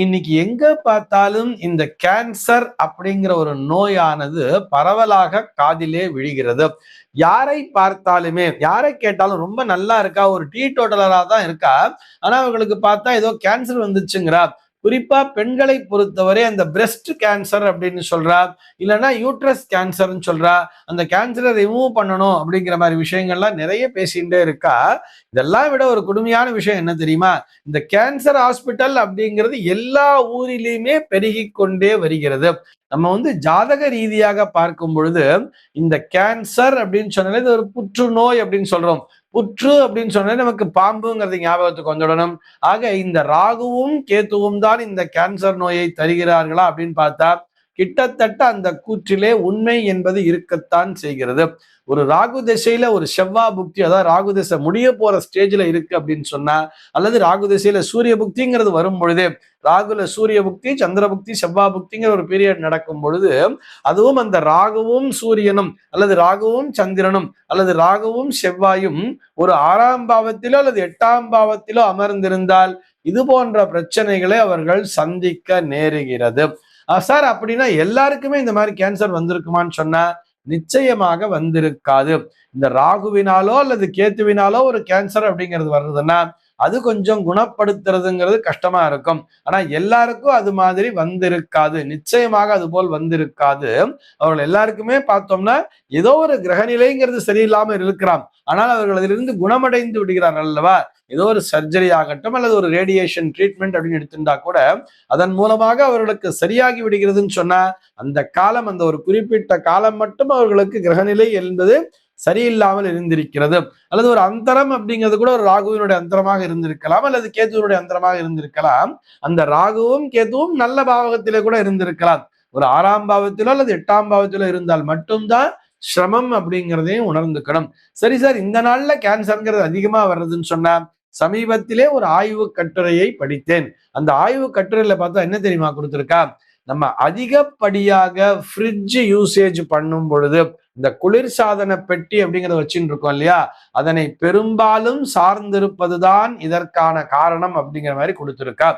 இன்னைக்கு எங்க பார்த்தாலும் இந்த கேன்சர் அப்படிங்கிற ஒரு நோயானது பரவலாக காதிலே விழுகிறது. யாரை பார்த்தாலுமே, யாரை கேட்டாலும் ரொம்ப நல்லா இருக்கா, ஒரு டீ டோட்டலரா தான் இருக்கா. ஆனா அவங்களுக்கு பார்த்தா ஏதோ கேன்சர் வந்துச்சுங்கிறா. குறிப்பா பெண்களை பொறுத்தவரை அந்த பிரஸ்ட் கேன்சர் அப்படின்னு சொல்றா, இல்லைன்னா யூட்ரஸ் கேன்சர்ன்னு சொல்றா. அந்த கேன்சரை ரிமூவ் பண்ணணும் அப்படிங்கிற மாதிரி விஷயங்கள்லாம் நிறைய பேசிகிட்டே இருக்கா. இதெல்லாம் விட ஒரு கொடுமையான விஷயம் என்ன தெரியுமா? இந்த கேன்சர் ஹாஸ்பிட்டல் அப்படிங்கிறது எல்லா ஊரிலையுமே பெருகி கொண்டே வருகிறது. நம்ம ஜாதக ரீதியாக பார்க்கும் பொழுது இந்த கேன்சர் அப்படின்னு சொன்னாலே இது ஒரு புற்றுநோய் அப்படின்னு சொல்றோம். புற்று அப்படின்னு சொன்னாலே நமக்கு பாம்புங்கிறது ஞாபகத்துக்கு வந்துடணும். ஆக இந்த ராகுவும் கேத்துவும் தான் இந்த கேன்சர் நோயை தருகிறார்களா அப்படின்னு பார்த்தா கிட்டத்தட்ட அந்த கூற்றிலே உண்மை என்பது இருக்கத்தான் செய்கிறது. ஒரு ராகு திசையில ஒரு செவ்வாய் புக்தி, அதாவது ராகு திசை முடிய போற ஸ்டேஜ்ல இருக்கு அப்படின்னு சொன்னா, அல்லது ராகு திசையில சூரிய புக்திங்கிறது வரும் பொழுதே, ராகுல சூரிய புக்தி, சந்திர புக்தி, செவ்வாய் புக்திங்கிற ஒரு பீரியட் நடக்கும் பொழுது, அதுவும் அந்த ராகுவும் சூரியனும் அல்லது ராகுவும் சந்திரனும் அல்லது ராகுவும் செவ்வாயும் ஒரு 6ஆம் பாவத்திலோ அல்லது 8ஆம் பாவத்திலோ அமர்ந்திருந்தால் இது போன்ற பிரச்சனைகளை அவர்கள் சந்திக்க நேருகிறது. சார், அப்படின்னா எல்லாருக்குமே இந்த மாதிரி கேன்சர் வந்திருக்குமான்னு சொன்னா நிச்சயமாக வந்திருக்காது. இந்த ராகுவினாலோ அல்லது கேத்துவினாலோ ஒரு கேன்சர் அப்படிங்கிறது வர்றதுன்னா அது கொஞ்சம் குணப்படுத்துறதுங்கிறது கஷ்டமா இருக்கும். ஆனா எல்லாருக்கும் அது மாதிரி வந்திருக்காது, நிச்சயமாக அது போல் வந்திருக்காது. அவர்கள் எல்லாருக்குமே பார்த்தோம்னா ஏதோ ஒரு கிரகநிலைங்கிறது சரியில்லாமல் இருக்கலாம், ஆனால் அவர்கள் அதிலிருந்து குணமடைந்து விடுகிறார்கள் அல்லவா. ஏதோ ஒரு சர்ஜரி ஆகட்டும் அல்லது ஒரு ரேடியேஷன் ட்ரீட்மெண்ட் அப்படின்னு எடுத்துட்டா கூட அதன் மூலமாக அவர்களுக்கு சரியாகி விடுகிறதுன்னு சொன்னா அந்த காலம், அந்த ஒரு குறிப்பிட்ட காலம் மட்டும் அவர்களுக்கு கிரகநிலை என்பது சரியில்லாமல் இருந்திருக்கிறது. அல்லது ஒரு அந்தரம் அப்படிங்கிறது கூட ஒரு ராகுவினுடைய அந்தரமாக இருந்திருக்கலாம், அல்லது கேத்துவனுடைய அந்தரமாக இருந்திருக்கலாம். அந்த ராகுவும் கேத்துவும் நல்ல பாவகத்திலே கூட இருந்திருக்கலாம். ஒரு 6ஆம் பாவத்திலோ அல்லது 8ஆம் பாவத்திலோ இருந்தால் மட்டும்தான் சிரமம் அப்படிங்கிறதையும் உணர்ந்துக்கணும். சரி சார், இந்த நாள்ல கேன்சர்ங்கிறது அதிகமா வர்றதுன்னு சொன்னா சமீபத்திலே ஒரு ஆய்வு கட்டுரையை படித்தேன். அந்த ஆய்வு கட்டுரையில பார்த்தா என்ன தெரியுமா கொடுத்திருக்கா? நம்ம அதிகப்படியாக ஃப்ரிட்ஜ் யூசேஜ் பண்ணும் பொழுது, இந்த குளிர்சாதன பெட்டி அப்படிங்கிறத வச்சுட்டு இருக்கோம் இல்லையா, அதனை பெரும்பாலும் சார்ந்திருப்பதுதான் இதற்கான காரணம் அப்படிங்கிற மாதிரி கொடுத்திருக்கா.